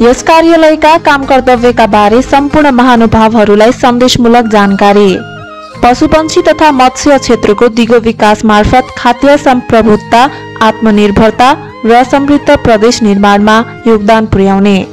यस कार्यालयका काम कर्तव्यका बारे सम्पूर्ण महानुभावहरूलाई सन्देशमूलक जानकारी। पशुपन्छी तथा मत्स्य क्षेत्रको दिगो विकास मार्फत खाद्य सम्प्रभुता, आत्मनिर्भरता र समृद्ध प्रदेश निर्माणमा योगदान पुर्याउने,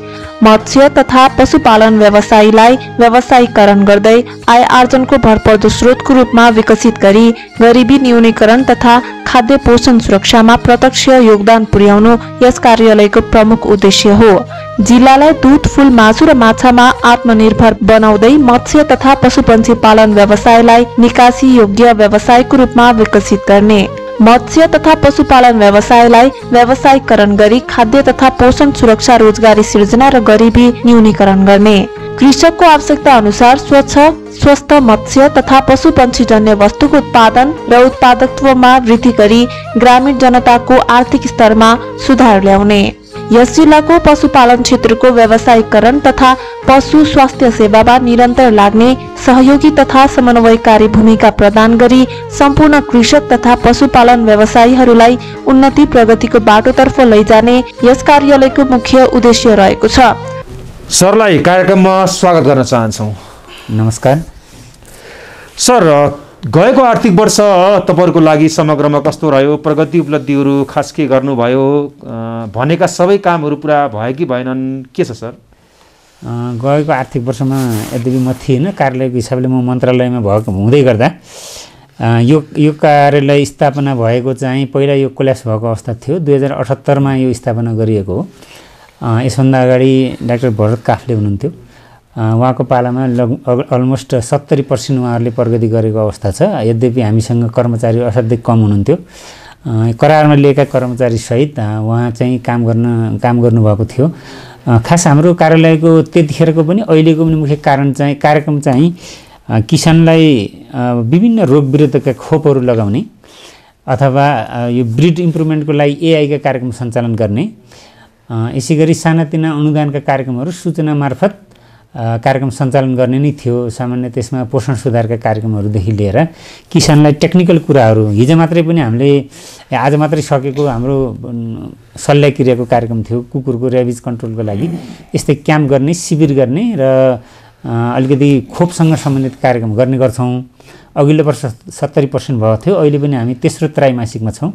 मत्स्य तथा पशुपालन व्यवसायलाई व्यवसायीकरण गर्दै आय आर्जनको भरपर्दो स्रोतको रूपमा विकसित गरी गरिबी न्यूनीकरण तथा खाद्य पोषण सुरक्षामा प्रत्यक्ष योगदान पुर्याउनु यस कार्यालयको प्रमुख उद्देश्य हो। जिल्लालाई दूध, फूल, मासु र माछामा आत्मनिर्भर बनाउँदै मत्स्य तथा पशुपन्छी पालन व्यवसायलाई निकासी योग्य व्यवसायको रूपमा विकसित गर्ने, मत्स्य तथा पशुपालन व्यवसायलाई व्यवसायीकरण गरी खाद्य तथा पोषण सुरक्षा, रोजगारी सिर्जना र गरिबी न्यूनीकरण गर्ने, कृषकको आवश्यकता अनुसार स्वच्छ स्वस्थ मत्स्य तथा पशुपन्छी जन्य वस्तुको उत्पादन र उत्पादकत्वमा वृद्धि गरी ग्रामीण जनताको आर्थिक स्तरमा सुधार ल्याउने, यस जिल्लाको पशुपालन क्षेत्रको व्यवसायीकरण तथा पशु स्वास्थ्य सेवामा निरन्तर लाग्ने सहयोगी तथा समन्वयकारी भूमिका प्रदान गरी सम्पूर्ण कृषक तथा पशुपालन व्यवसायीहरूलाई उन्नति प्रगतिको बाटोतर्फ लैजाने यस कार्यालयको मुख्य उद्देश्य रहेको छ। सरलाई कार्यक्रममा स्वागत गर्न चाहन्छौँ। नमस्कार सर, गएको आर्थिक वर्ष तपाईहरुको लागि समग्रमा कस्तो रह्यो? प्रगति उपलब्धिहरू खास के गर्नुभयो? भनेका सबै कामहरू पुरा भयो कि भएनन्? के छ सर? गएको आर्थिक वर्षमा यद्यपि म थिएन, कार्यालयको हिसाबले म मन्त्रालयमा भएको हुँदै गर्दा यो कार्यालय स्थापना भएको चाहिँ पहिला यो कोल्याप्स भएको अवस्था थियो। 2078 मा यो स्थापना गरिएको हो। यसभन्दा अगाडि डाक्टर भरत काफ्ले हुनुहुन्थ्यो। उहाँको पालामा अलमोस्ट 70% उहाँहरूले प्रगति गरेको अवस्था छ। यद्यपि हामीसँग कर्मचारी असाध्यै कम हुनुहुन्थ्यो। करारमा लिएका कर्मचारी सहित उहाँ चाहिँ काम गर्नुभएको थियो। खास हाम्रो कार्यालयको त्यतिखेरको पनि अहिलेको पनि मुख्य कार्यक्रम चाहिँ किसानलाई विभिन्न रोग विरुद्धका खोपहरू लगाउने अथवा यो ब्रिड इम्प्रुभमेन्टको लागि एआईका कार्यक्रम सञ्चालन गर्ने, यसैगरी सानातिना अनुदानका कार्यक्रमहरू सूचना मार्फत कार्यक्रम सञ्चालन गर्ने नै थियो। सामान्य त्यसमा पोषण सुधारका कार्यक्रमहरूदेखि लिएर किसानलाई टेक्निकल कुराहरू, हिजो मात्रै पनि हामीले आज मात्रै सकेको हाम्रो सल्लाह क्रियाको कार्यक्रम थियो। कुकुरको र्याबिज कन्ट्रोलको लागि यस्तै क्याम्प गर्ने, शिविर गर्ने र अलिकति खोपसँग सम्बन्धित कार्यक्रम गर्ने गर्छौँ। अघिल्लो वर्ष 70% भएको थियो। अहिले पनि हामी तेस्रो त्रैमासिकमा छौँ।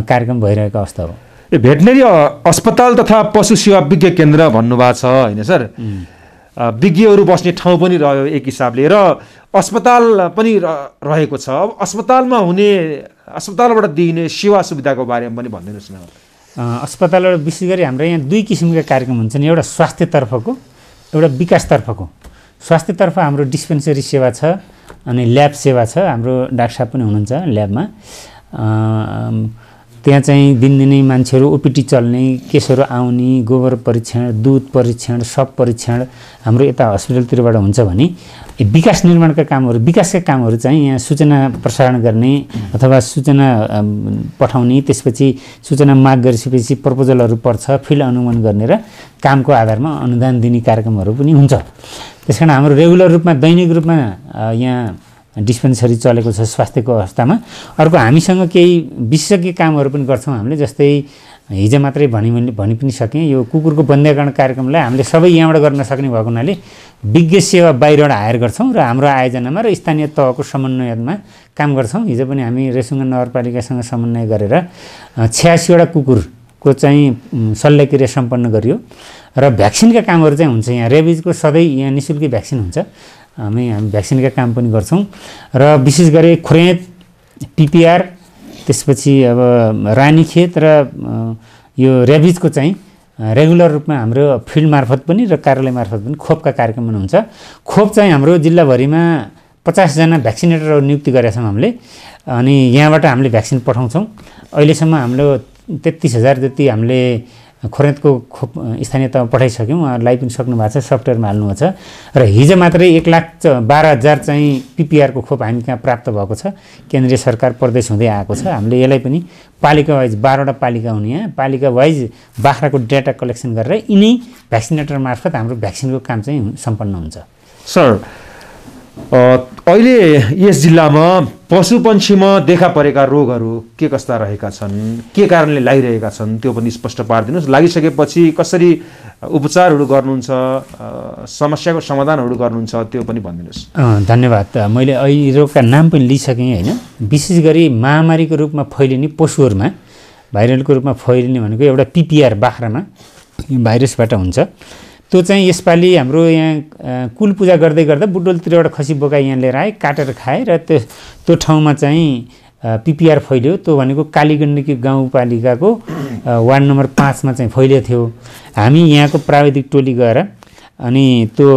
कार्यक्रम भइरहेको अवस्था हो। भेटनेरी अस्पताल तथा पशु सेवा विज्ञ केन्द्र भन्नुभएको छ होइन सर? विज्ञहरू बस्ने ठाउँ पनि रह्यो एक हिसाबले, र अस्पताल पनि रहेको छ। अब अस्पतालबाट दिइने सेवा सुविधाको बारेमा पनि भनिदिनुहोस् न। अस्पतालबाट विशेष गरी हाम्रो यहाँ दुई किसिमका कार्यक्रम हुन्छन्। एउटा स्वास्थ्यतर्फको, एउटा विकासतर्फको। स्वास्थ्यतर्फ हाम्रो डिस्पेन्सरी सेवा छ अनि ल्याब सेवा छ। हाम्रो डाक्टर साहब पनि हुनुहुन्छ ल्याबमा। त्यहाँ चाहिँ दिनदिनै मान्छेहरू ओपिटी चल्ने, केसहरू आउने, गोबर परीक्षण, दुध परीक्षण, सब परीक्षण हाम्रो यता हस्पिटलतिरबाट हुन्छ भने विकास निर्माणका कामहरू, विकासका कामहरू चाहिँ यहाँ सूचना प्रसारण गर्ने अथवा सूचना पठाउने, त्यसपछि सूचना माग गरिसकेपछि प्रपोजलहरू पर्छ, फिल्ड अनुगमन गर्ने र कामको आधारमा अनुदान दिने कार्यक्रमहरू पनि हुन्छ। त्यसकारण हाम्रो रेगुलर रूपमा दैनिक रूपमा यहाँ डिस्पेन्सरी चलेको छ स्वास्थ्यको अवस्थामा। अर्को हामीसँग केही विशेषज्ञ कामहरू पनि गर्छौँ हामीले। जस्तै हिजो मात्रै भनि पनि सकेँ, यो कुकुरको बन्ध्याकरण कार्यक्रमलाई हामीले सबै यहाँबाट गर्न सक्ने भएको हुनाले विज्ञ सेवा बाहिरबाट हायर गर्छौँ र हाम्रो आयोजनामा र स्थानीय तहको समन्वयमा काम गर्छौँ। हिजो पनि हामी रेसुङ्गा नगरपालिकासँग समन्वय गरेर 86वटा कुकुरको चाहिँ शल्यक्रिया सम्पन्न गरियो र भ्याक्सिनका कामहरू चाहिँ हुन्छ। यहाँ रेबिजको सधैँ यहाँ निःशुल्क भ्याक्सिन हुन्छ। हामी भ्याक्सिनका काम पनि गर्छौँ र विशेष गरी खुरेत, पिपिआर, त्यसपछि अब रानीखेत र यो रेबिजको चाहिँ रेगुलर रूपमा हाम्रो फिल्ड मार्फत पनि र कार्यालय मार्फत पनि खोपका कार्यक्रम पनि हुन्छ। खोप चाहिँ हाम्रो जिल्लाभरिमा 50 जना भ्याक्सिनेटरहरू नियुक्ति गरेका छौँ हामीले, अनि यहाँबाट हामीले भ्याक्सिन पठाउँछौँ। अहिलेसम्म हाम्रो 33,000 जति हामीले खोरेतको खोप स्थानीय तहमा पठाइसक्यौँ। उहाँलाई पनि सक्नु भएको छ, सफ्टवेयरमा हाल्नुभएको छ। र हिजो मात्रै 1,12,000 चाहिँ पिपिआरको खोप हामी कहाँ प्राप्त भएको छ। केन्द्रीय सरकार प्रदेश हुँदै आएको छ। हामीले यसलाई पनि पालिका वाइज 12वटा पालिका हुने, यहाँ पालिका वाइज बाख्राको डेटा कलेक्सन गरेर यिनै भ्याक्सिनेटर मार्फत हाम्रो भ्याक्सिनको काम चाहिँ सम्पन्न हुन्छ। सर, अहिले यस जिल्लामा पशुपन्छीमा देखा परेका रोगहरू के कस्ता रहेका छन्, के कारणले लागिरहेका छन्, त्यो पनि स्पष्ट पारिदिनुहोस्। लागिसकेपछि कसरी उपचारहरू गर्नुहुन्छ, समस्याको समाधानहरू गर्नुहुन्छ, त्यो पनि भनिदिनुहोस्। धन्यवाद। मैले अहिले रोगका नाम पनि लिइसकेँ होइन। विशेष गरी महामारीको रूपमा फैलिने पशुहरूमा भाइरलको रूपमा फैलिने भनेको एउटा पिपिआर बाख्रामा भाइरसबाट हुन्छ। त्यो चाहिँ यसपालि हाम्रो यहाँ कुल पूजा गर्दै गर्दा बुटोलतिरबाट खसी बोकाई यहाँ लिएर आए, काटेर खाए र त्यो ठाउँमा चाहिँ पिपिआर फैल्यो। त्यो भनेको कालीगण्डकी गाउँपालिकाको वार्ड नम्बर 5 मा चाहिँ फैलिएको थियो। हामी यहाँको प्राविधिक टोली गएर अनि त्यो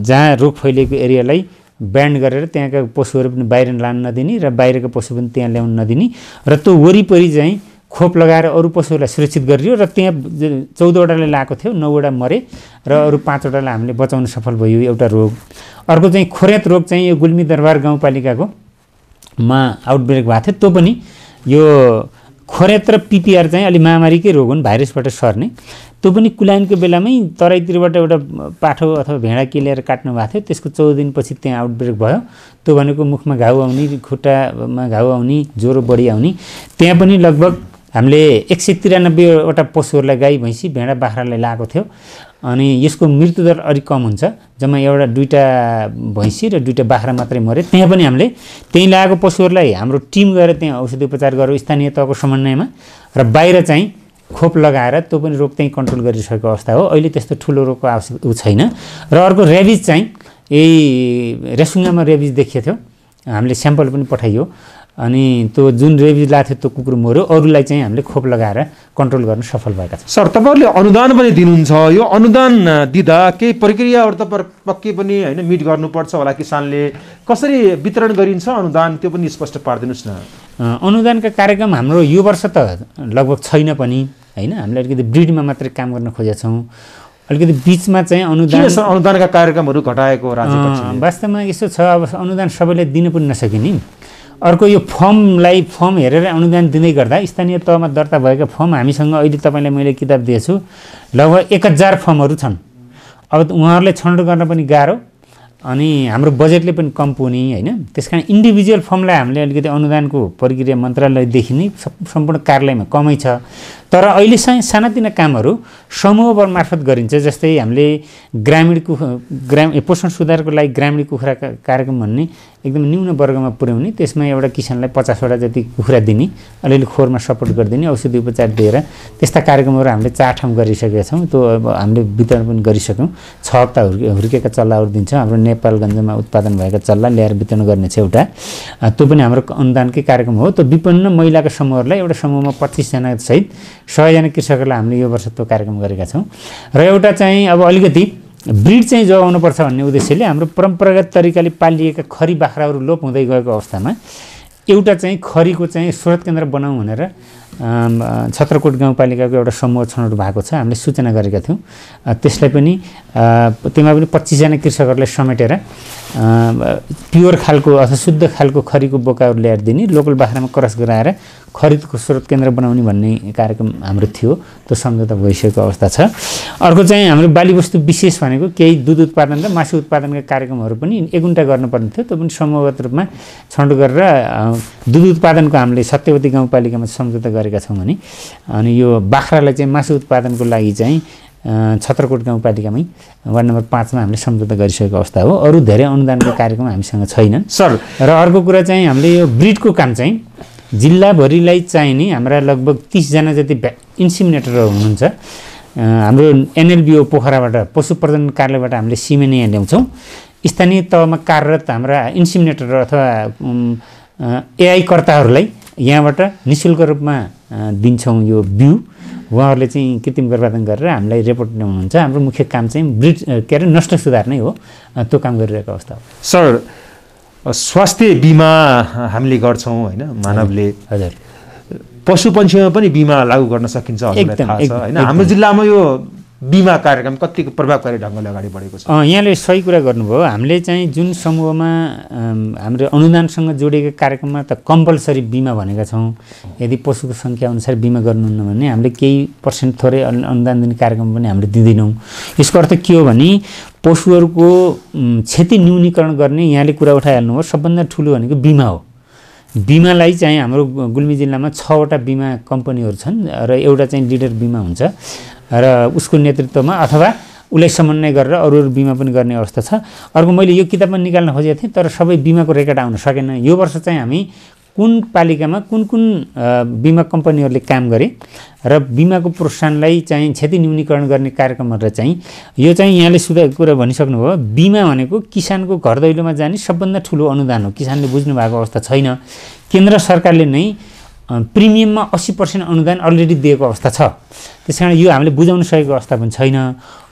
जहाँ रोग फैलिएको एरियालाई ब्यान्ड गरेर त्यहाँका पशुहरू पनि बाहिर लान नदिने र बाहिरका पशु पनि त्यहाँ ल्याउन नदिने र त्यो वरिपरि चाहिँ खोप लगाएर अरू पशुहरूलाई सुरक्षित गरियो र त्यहाँ 14वटाले लगाएको थियो, 9वटा मरे र अरू 5वटालाई हामीले बचाउन सफल भयो एउटा रोग। अर्को चाहिँ खोरेत रोग चाहिँ यो गुल्मी दरबार गाउँपालिकाको आउटब्रेक भएको थियो। त्यो पनि यो खोरेत र पिपिआर चाहिँ अलि महामारीकै रोग हुन्, भाइरसबाट सर्ने। त्यो पनि कुलाइनको बेलामै तराईतिरबाट एउटा पाठो अथवा भेडा के ल्याएर काट्नु भएको थियो। त्यसको 14 दिनपछि त्यहाँ आउटब्रेक भयो। त्यो भनेको मुखमा घाउ आउने, खुट्टामा घाउ आउने, ज्वरो बढी आउने। त्यहाँ पनि लगभग हामीले 193वटा पशुहरूलाई गाई भैँसी भेडा बाख्रालाई लगाएको थियो अनि यसको मृत्युदर अलिक कम हुन्छ। जम्मा एउटा 2टा भैँसी र 2टा बाख्रा मात्रै मरे। त्यहाँ पनि हामीले त्यहीँ लगाएको पशुहरूलाई हाम्रो टिम गएर त्यहाँ औषधि उपचार गऱ्यो स्थानीय तहको समन्वयमा र बाहिर चाहिँ खोप लगाएर त्यो पनि रोग त्यहीँ कन्ट्रोल गरिसकेको अवस्था हो। अहिले त्यस्तो ठुलो रोगको आवश्यक छैन। र अर्को रेबिज चाहिँ यही रेसुङ्गामा रेबिज देखिएको थियो, हामीले स्याम्पल पनि पठाइयो अनि त्यो जुन रेबिज लाग्थ्यो त्यो कुकुर मर्यो। अरूलाई चाहिँ हामीले खोप लगाएर कन्ट्रोल गर्न सफल भएका छौँ। सर, तपाईँहरूले अनुदान पनि दिनुहुन्छ। यो अनुदान दिँदा केही प्रक्रियाहरू त पक्कै पनि होइन मिट गर्नुपर्छ होला किसानले। कसरी वितरण गरिन्छ अनुदान, त्यो पनि स्पष्ट पारिदिनुहोस् न। अनुदानका कार्यक्रम हाम्रो यो वर्ष त लगभग छैन पनि होइन। हामीले अलिकति ब्रिडमा मात्रै काम गर्न खोजेका छौँ। अलिकति बिचमा चाहिँ अनुदानका कार्यक्रमहरू घटाएको राज्य पक्षले? वास्तवमा यस्तो छ, अब अनुदान सबैलाई दिन पनि नसकिने। अर्को यो फर्म हेरेर अनुदान दिँदै गर्दा स्थानीय तहमा दर्ता भएका फर्म हामीसँग अहिले तपाईँलाई मैले किताब दिएछु लगभग 1000 फर्महरू छन्। अब उहाँहरूले छनौट गर्न पनि गाह्रो अनि हाम्रो बजेटले पनि कम पुग्ने होइन। त्यस कारण इन्डिभिजुअल फर्मलाई हामीले अलिकति अनुदानको प्रक्रिया मन्त्रालयदेखि नै सम्पूर्ण कार्यालयमा कमै छ। तर अहिले सानातिना कामहरू समूह मार्फत गरिन्छ। जस्तै हामीले पोषण सुधारको लागि ग्रामीण कुखुरा कार्यक्रम भन्ने एकदम न्यून वर्गमा पुर्याउने, त्यसमा एउटा किसानलाई 50वटा जति कुखुरा दिने, अलिअलि खोरमा सपोर्ट गरिदिने, औषधि उपचार दिएर त्यस्ता कार्यक्रमहरू हामीले 4 ठाउँ गरिसकेका छौँ। त्यो अब हामीले वितरण पनि गरिसक्यौँ। 6 हप्ता हुर्केका चल्लाहरू दिन्छौँ। हाम्रो नेपालगञ्जमा उत्पादन भएका चल्ला ल्याएर वितरण गर्ने छ एउटा। त्यो पनि हाम्रो अनुदानकै कार्यक्रम हो। त्यो विपन्न महिलाका समूहहरूलाई एउटा समूहमा 25 जना सहित 100 जना कृषकहरूलाई हामीले यो वर्ष त्यो कार्यक्रम गरेका छौँ। र एउटा चाहिँ अब अलिकति ब्रिड चाहिँ जोगाउनुपर्छ भन्ने उद्देश्यले हाम्रो परम्परागत तरिकाले पालिएका खरी बाख्राहरू लोप हुँदै गएको अवस्थामा एउटा चाहिँ खरीको चाहिँ स्रोत केन्द्र बनाउँ भनेर छत्रकोट गाउँपालिकाको एउटा समूह छनौट भएको छ। हामीले सूचना गरेका थियौँ। त्यसलाई पनि त्यसमा पनि 25 जना कृषकहरूलाई समेटेर प्योर खालको अथवा शुद्ध खालको खरीको बोकाहरू ल्याएर दिने, लोकल बाख्रामा क्रस गराएर खरिदको स्रोत केन्द्र बनाउने भन्ने कार्यक्रम हाम्रो थियो। त्यो सम्झौता भइसकेको अवस्था छ। अर्को चाहिँ हाम्रो बालीवस्तु विशेष भनेको केही दुध उत्पादन र मासु उत्पादनका कार्यक्रमहरू पनि एगुन्टा गर्नुपर्ने थियो। त्यो पनि समूहगत रूपमा छनौट गरेर दुध उत्पादनको हामीले सत्यवती गाउँपालिकामा सम्झौता गरेका छौँ भने, अनि यो बाख्रालाई चाहिँ मासु उत्पादनको लागि चाहिँ छत्रकोट गाउँपालिकामै वार्ड नम्बर 5 मा हामीले सम्झौता गरिसकेको अवस्था हो। अरू धेरै अनुदानको कार्यक्रम हामीसँग छैनन् सर। र अर्को कुरा चाहिँ हामीले यो ब्रिडको काम चाहिँ जिल्लाभरिलाई चाहिने हाम्रा लगभग 30 जना जति इन्सिमिनेटरहरू हुनुहुन्छ। हाम्रो एनएलबिओ पोखराबाट पशु प्रजनन कार्यालयबाट हामीले सिमेन यहाँ ल्याउँछौँ। स्थानीय तहमा कार्यरत हाम्रा इन्सिमिनेटर अथवा एआई कर्ताहरूलाई यहाँबाट निःशुल्क रूपमा दिन्छौँ यो बिउ। उहाँहरूले चाहिँ कृत्रिम गर्भाधान गरेर हामीलाई रिपोर्ट ल्याउनुहुन्छ। हाम्रो मुख्य काम चाहिँ ब्रिड नष्ट सुधार नै हो। त्यो काम गरिरहेको अवस्था हो। सर, स्वास्थ्य बिमा हामीले गर्छौँ होइन, मानवले। हजुर, पशुपन्छीमा पनि बिमा लागू गर्न सकिन्छ हजुरलाई थाहा छ होइन। हाम्रो जिल्लामा यो बिमा कार्यक्रम कतिको प्रभावकारी ढङ्गले अगाडि बढेको छ? यहाँले सही कुरा गर्नुभयो। हामीले चाहिँ जुन समूहमा हाम्रो अनुदानसँग जोडिएका कार्यक्रममा त कम्पलसरी बिमा भनेका छौँ। यदि पशुको सङ्ख्या अनुसार बिमा गर्नुहुन्न भने हामीले केही पर्सेन्ट थोरै अनुदान दिने कार्यक्रम पनि हामीले दिँदैनौँ। यसको अर्थ के हो भने पशुहरूको क्षति न्यूनीकरण गर्ने यहाँले कुरा उठाइहाल्नु हो। सबभन्दा ठुलो भनेको बिमा हो। बिमालाई चाहिँ हाम्रो गुल्मी जिल्लामा 6वटा बिमा कम्पनीहरू छन् र एउटा चाहिँ लिडर बिमा हुन्छ र उसको नेतृत्वमा अथवा उसलाई समन्वय गरेर अरू बिमा पनि गर्ने अवस्था छ। अर्को मैले यो किताबमा निकाल्न खोजेको थिएँ तर सबै बिमाको रेकर्ड आउन सकेन। यो वर्ष चाहिँ हामी कुन पालिकामा कुन बिमा कम्पनीहरूले काम गरे र बिमाको प्रोत्साहनलाई चाहिँ क्षति न्यूनीकरण गर्ने कार्यक्रमहरू चाहिँ यो चाहिँ यहाँले सुधा कुरा भनिसक्नुभयो। बिमा भनेको किसानको घर दैलोमा जाने सबभन्दा ठुलो अनुदान हो। किसानले बुझ्नु भएको अवस्था छैन। केन्द्र सरकारले नै प्रिमियममा 80% अनुदान अलरेडी दिएको अवस्था छ। त्यसकारण यो हामीले बुझाउन सकेको अवस्था पनि छैन।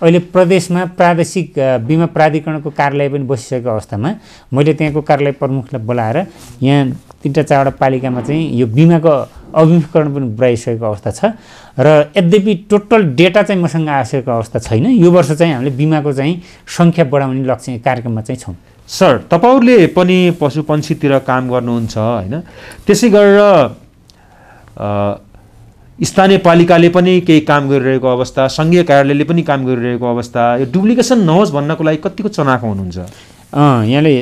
अहिले प्रदेशमा प्रादेशिक बिमा प्राधिकरणको कार्यालय पनि बसिसकेको अवस्थामा मैले त्यहाँको कार्यालय प्रमुखलाई बोलाएर यहाँ 3-4वटा पालिकामा चाहिँ यो बिमाको अभिमुखीकरण पनि बढाइसकेको अवस्था छ र यद्यपि टोटल डेटा चाहिँ मसँग आइसकेको अवस्था छैन। यो वर्ष चाहिँ हामीले बिमाको चाहिँ सङ्ख्या बढाउने लक्ष्य कार्यक्रममा चाहिँ छौँ। सर, तपाईँहरूले पनि पशुपन्छीतिर काम गर्नुहुन्छ होइन? त्यसै गरेर स्थानीय पालिकाले पनि केही काम गरिरहेको अवस्था, सङ्घीय कार्यालयले पनि काम गरिरहेको अवस्था, यो डुप्लिकेसन नहोस् भन्नको लागि कतिको चनाखो हुनुहुन्छ? यहाँले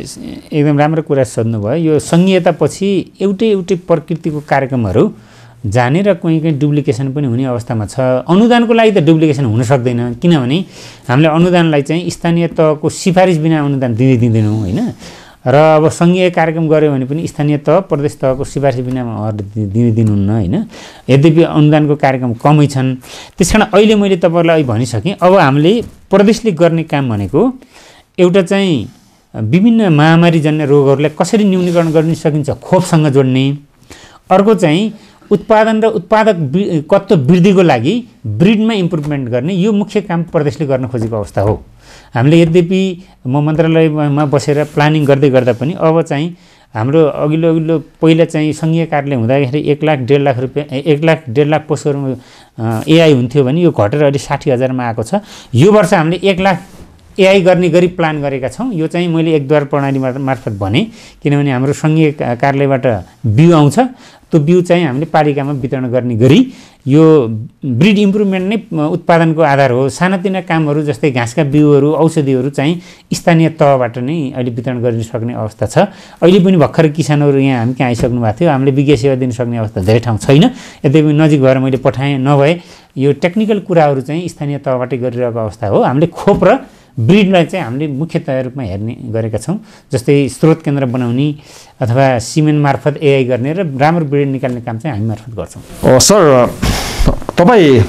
एकदम राम्रो कुरा सोध्नुभयो। यो सङ्घीयतापछि एउटै प्रकृतिको कार्यक्रमहरू जाने र कहीँ डुप्लिकेसन पनि हुने अवस्थामा छ। अनुदानको लागि त डुप्लिकेसन हुन सक्दैन, किनभने हामीले अनुदानलाई चाहिँ स्थानीय तहको सिफारिस बिना अनुदान दिँदैनौँ होइन। र अब सङ्घीय कार्यक्रम गऱ्यो भने पनि स्थानीय तह प्रदेश तहको सिफारिस बिना दिनुहुन्न होइन। यद्यपि अनुदानको कार्यक्रम कमै छन्। त्यसकारण अहिले मैले तपाईँहरूलाई भनिसकेँ। अब हामीले प्रदेशले गर्ने काम भनेको एउटा चाहिँ विभिन्न महामारीजन्य रोगहरूलाई कसरी न्यूनीकरण गर्न सकिन्छ खोपसँग जोड्ने, अर्को चाहिँ उत्पादन र उत्पादकत्व वृद्धिको लागि ब्रिडमा इम्प्रुभमेन्ट गर्ने, यो मुख्य काम प्रदेशले गर्न खोजेको अवस्था हो। हामीले यद्यपि म मन्त्रालयमा बसेर प्लानिङ गर्दा पनि अब चाहिँ हाम्रो अघिल्लो पहिला चाहिँ सङ्घीय कार्यालय हुँदाखेरि 1,00,000 1,50,000 रुपियाँ 1,00,000 1,00,000 पशुहरूमा एआई हुन्थ्यो भने यो घटेर अहिले 60,000मा आएको छ। यो वर्ष हामीले 1,00,000 एआई गर्ने गरी प्लान गरेका छौँ। यो चाहिँ मैले एकद्वार प्रणाली मार्फत भने, किनभने हाम्रो सङ्घीय कार्यालयबाट बिउ आउँछ, त्यो बिउ चाहिँ हामीले पालिकामा वितरण गर्ने गरी यो ब्रिड इम्प्रुभमेन्ट नै उत्पादनको आधार हो। सानातिना कामहरू जस्तै घाँसका बिउहरू औषधिहरू चाहिँ स्थानीय तहबाट नै अहिले वितरण गर्न सक्ने अवस्था छ। अहिले पनि भर्खर किसानहरू यहाँ हामी कहाँ आइसक्नु भएको थियो। हामीले विज्ञ सेवा दिन सक्ने अवस्था धेरै ठाउँ छैन। यद्यपि नजिक भएर मैले पठाएँ, नभए यो टेक्निकल कुराहरू चाहिँ स्थानीय तहबाटै गरिरहेको अवस्था हो। हामीले खोप र ब्रिडलाई चाहिँ हामीले मुख्यतया रूपमा हेर्ने गरेका छौँ। जस्तै स्रोत केन्द्र बनाउने अथवा सिमेन्ट मार्फत एआई गर्ने र राम्रो ब्रिड निकाल्ने काम चाहिँ हामी मार्फत गर्छौँ। सर, तपाईँ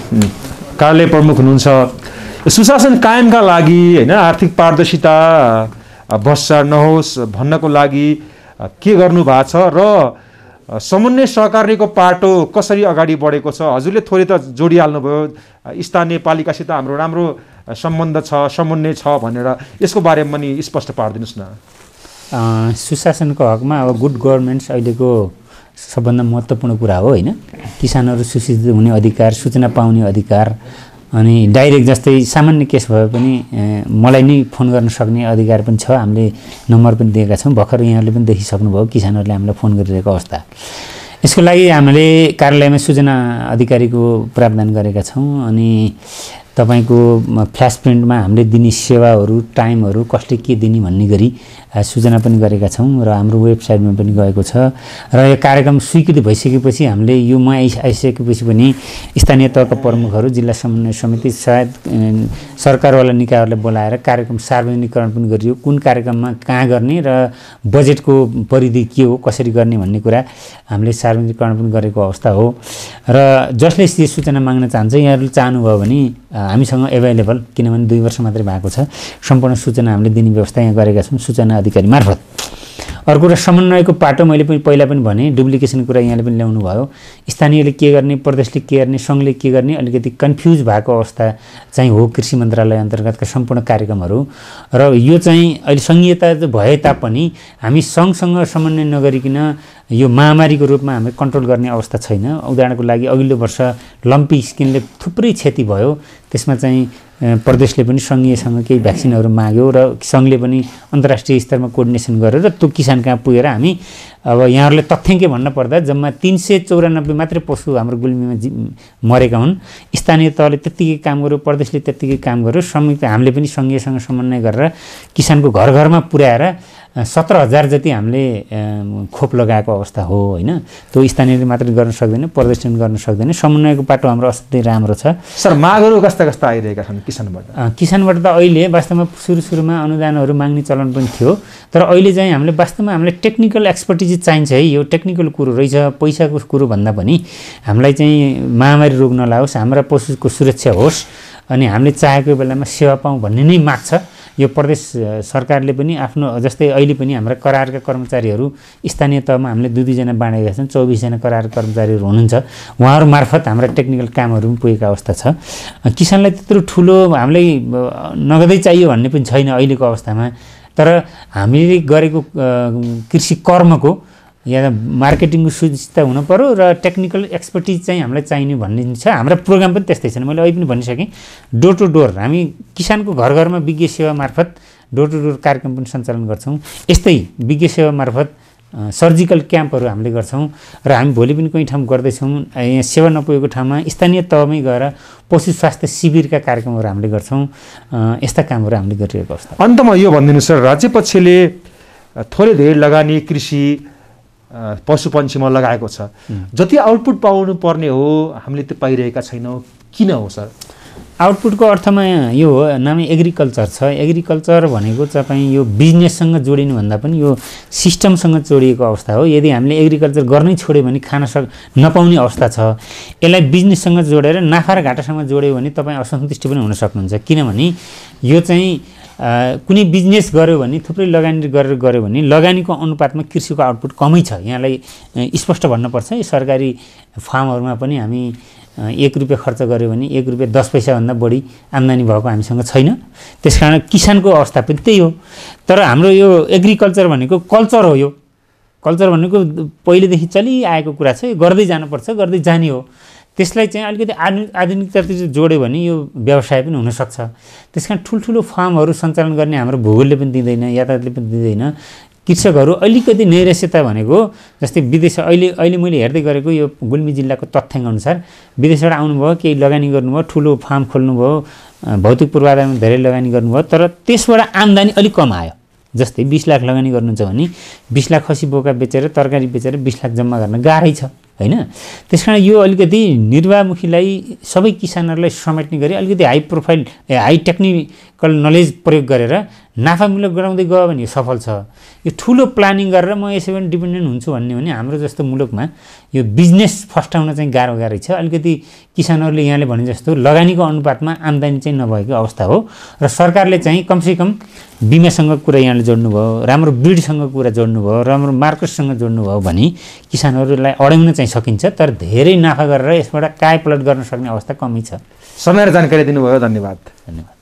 कार्यालय प्रमुख हुनुहुन्छ। सुशासन कायमका लागि होइन, आर्थिक पारदर्शिता भ्रष्टाचार नहोस् भन्नको लागि के गर्नु भएको छ र समन्वय सहकार्यको पाटो कसरी अगाडि बढेको छ? हजुरले थोरै त जोडिहाल्नुभयो, स्थानीय पालिकासित हाम्रो राम्रो सम्बन्ध छ, समन्वय छ भनेर, यसको बारेमा पनि स्पष्ट पारिदिनुहोस् न। सुशासनको हकमा अब गुड गभर्नेन्स अहिलेको सबभन्दा महत्त्वपूर्ण कुरा हो होइन। किसानहरू सुशिक्षित हुने अधिकार, सूचना पाउने अधिकार, अनि डाइरेक्ट जस्तै सामान्य केस भए पनि मलाई नै फोन गर्न सक्ने अधिकार पनि छ। हामीले नम्बर पनि दिएका छौँ। भर्खर यहाँहरूले पनि देखिसक्नुभयो, किसानहरूले हामीलाई फोन गरिरहेको अवस्था। यसको लागि हामीले कार्यालयमा सूचना अधिकारीको प्रावधान गरेका छौँ। अनि तपाईँको फ्ल्यास प्रिन्टमा हामीले दिने सेवाहरू, टाइमहरू, कसले के दिने भन्ने गरी सूचना पनि गरेका छौँ र हाम्रो वेबसाइटमा पनि गएको छ। र यो कार्यक्रम स्वीकृति भइसकेपछि हामीले यो म आइसकेपछि पनि स्थानीय तहका प्रमुखहरू, जिल्ला समन्वय समिति, सायद सरकारवाला निकायहरूलाई बोलाएर कार्यक्रम सार्वजनिकरण पनि गरियो। कुन कार्यक्रममा कहाँ गर्ने र बजेटको परिधि के हो, कसरी गर्ने भन्ने कुरा हामीले सार्वजनिकरण पनि गरेको अवस्था हो। र जसले यो सूचना माग्न चाहन्छ, यहाँहरूले चाहनुभयो भने हामीसँग एभाइलेबल, किनभने 2 वर्ष मात्रै भएको छ, सम्पूर्ण सूचना हामीले दिने व्यवस्था यहाँ गरेका छौँ सूचना अधिकारी मार्फत। अर्को कुरा समन्वयको पाटो मैले पनि पहिला पनि भने, डुप्लिकेसन कुरा यहाँले पनि ल्याउनु भयो। स्थानीयले के गर्ने, प्रदेशले के गर्ने, सङ्घले के गर्ने, अलिकति कन्फ्युज भएको अवस्था चाहिँ हो कृषि मन्त्रालय अन्तर्गतका सम्पूर्ण कार्यक्रमहरू। र यो चाहिँ अहिले सङ्घीयता भए तापनि हामी सङ्घसँग समन्वय नगरिकन यो महामारीको रूपमा हामी कन्ट्रोल गर्ने अवस्था छैन। उदाहरणको लागि अघिल्लो वर्ष लम्पी स्किनले थुप्रै क्षति भयो। त्यसमा चाहिँ प्रदेशले पनि सङ्घीयसँग केही भ्याक्सिनहरू माग्यो र सङ्घले पनि अन्तर्राष्ट्रिय स्तरमा कोअर्डिनेसन गरेर त्यो किसान कहाँ पुगेर हामी अब यहाँहरूले तथ्याङ्कै भन्न पर्दा जम्मा 394 मात्रै पशु हाम्रो गुल्मीमा मरेका हुन्। स्थानीय तहले त्यत्तिकै काम गर्यो, प्रदेशले त्यत्तिकै काम गर्यो, संयुक्त हामीले पनि सङ्घीयसँग समन्वय गरेर किसानको घर घरमा पुर्याएर 17,000 जति हामीले खोप लगाएको अवस्था हो होइन। त्यो स्थानीयले मात्रै गर्न सक्दैन, प्रदेशले पनि गर्न सक्दैन। समन्वयको बाटो हाम्रो असाध्यै राम्रो छ। सर मागहरू कस्ता कस्ता आइरहेका छन् किसानबाट? किसानबाट त अहिले वास्तवमा सुरुमा अनुदानहरू माग्ने चलन पनि थियो, तर अहिले चाहिँ हामीले वास्तवमा हामीलाई टेक्निकल एक्सपर्टिज चाहिन्छ है। यो टेक्निकल कुरो रहेछ, पैसाको कुरो भन्दा पनि हामीलाई चाहिँ महामारी रोग नलाओस्, हाम्रा पशुको सुरक्षा होस् अनि हामीले चाहेको बेलामा सेवा पाऊँ भन्ने नै माग छ। यो प्रदेश सरकारले पनि आफ्नो जस्तै अहिले पनि हाम्रा करारका कर्मचारीहरू स्थानीय तहमा हामीले 2-2 जना बाँडेका छन्, 24 जना करार कर्मचारीहरू हुनुहुन्छ। उहाँहरू मार्फत हाम्रा टेक्निकल कामहरू पनि पुगेको अवस्था छ। किसानलाई त्यत्रो ठुलो हामीलाई नगदै चाहियो भन्ने पनि छैन अहिलेको अवस्थामा, तर हामीले गरेको कृषि कर्मको या मार्केटिङको सुनिश्चितता हुनु पर्यो र टेक्निकल एक्सपर्टिज चाहिँ हामीलाई चाहिने भन्ने छ। हाम्रा प्रोग्राम पनि त्यस्तै छन्। मैले अहिले पनि भनिसकेँ, डोर टु डोर हामी किसानको घर घरमा विज्ञ सेवा मार्फत डोर टु डोर कार्यक्रम पनि सञ्चालन गर्छौँ। यस्तै विज्ञ सेवा मार्फत सर्जिकल क्याम्पहरू हामीले गर्छौँ र हामी भोलि पनि कुनै ठाउँ गर्दैछौँ। यहाँ सेवा नपुगेको ठाउँमा स्थानीय तहमै गएर पशु स्वास्थ्य शिविरका कार्यक्रमहरू हामीले गर्छौँ। यस्ता कामहरू हामीले गरिरहेको अवस्था। अन्तमा यो भनिदिनु सर, राज्य पक्षले थोरै धेरै लगानी कृषि पशुपन्छीमा लगाएको छ, जति आउटपुट पाउनु पर्ने हो हामीले त्यो पाइरहेका छैनौँ, किन हो सर? आउटपुटको अर्थमा यो हो, नामै एग्रिकल्चर छ। एग्रिकल्चर भनेको तपाईँ यो बिजनेससँग जोडिनुभन्दा पनि यो सिस्टमसँग जोडिएको अवस्था हो। यदि हामीले एग्रिकल्चर गर्नै छोड्यो भने खान नपाउने अवस्था छ। यसलाई बिजनेससँग जोडेर नाफा र घाटासँग जोड्यो भने तपाईँ असन्तुष्टि पनि हुन सक्नुहुन्छ। किनभने यो चाहिँ कुनै बिजनेस गर्यो भने थुप्रै लगानी गरेर गऱ्यो भने लगानीको अनुपातमा कृषिको आउटपुट कमै छ। यहाँलाई स्पष्ट भन्नुपर्छ। सरकारी फार्महरूमा पनि हामी 1 रुपियाँ खर्च गऱ्यो भने 1 रुपियाँ 10 पैसाभन्दा बढी आम्दानी भएको हामीसँग छैन। त्यसकारण किसानको अवस्था पनि त्यही हो। तर हाम्रो यो एग्रिकल्चर भनेको कल्चर हो। यो कल्चर भनेको पहिलेदेखि चलिआएको कुरा छ, यो गर्दै जानुपर्छ, गर्दै जाने हो। त्यसलाई चाहिँ अलिकति आधुनिकतातिर जोड्यो भने यो व्यवसाय पनि हुनसक्छ। त्यस कारण ठुल्ठुलो फार्महरू सञ्चालन गर्ने हाम्रो भूगोलले पनि दिँदैन, यातायातले पनि दिँदैन। कृषकहरू अलिकति नैराश्यता भनेको जस्तै विदेश अहिले मैले हेर्दै गरेको यो गुल्मी जिल्लाको तथ्याङ्क अनुसार विदेशबाट आउनुभयो, केही लगानी गर्नुभयो, ठुलो फार्म खोल्नुभयो, भौतिक पूर्वाधारमा धेरै लगानी गर्नुभयो, तर त्यसबाट आम्दानी अलिक कम आयो। जस्तै 20 लाख लगानी गर्नुहुन्छ भने 20 लाख खसी बोका बेचेर तरकारी बेचेर 20 लाख जम्मा गर्न गाह्रै छ हैन। त्यसकारण यो अलिकति निर्वाहमुखीलाई सबै किसानहरूलाई समेट्ने गरी अलिकति high profile high technical knowledge प्रयोग गरेर नाफामूलक गराउँदै गयो भने यो सफल छ। यो ठुलो प्लानिङ गरेर म यसै पनि डिपेन्डेन्ट हुन्छु भन्ने भने हाम्रो जस्तो मुलुकमा यो बिजनेस फस्टाउन चाहिँ गाह्रै छ। अलिकति किसानहरूले यहाँले भने जस्तो लगानीको अनुपातमा आम्दानी चाहिँ नभएको अवस्था हो र सरकारले चाहिँ कमसेकम बिमासँग कुरा यहाँले जोड्नुभयो, राम्रो ब्रिडसँग कुरा जोड्नुभयो, राम्रो मार्केटसँग जोड्नुभयो भने किसानहरूलाई अड्याउन चाहिँ सकिन्छ। तर धेरै नाफा गरेर यसबाट कायपलट गर्न सक्ने अवस्था कमी छ। समय र जानकारी दिनुभयो, धन्यवाद।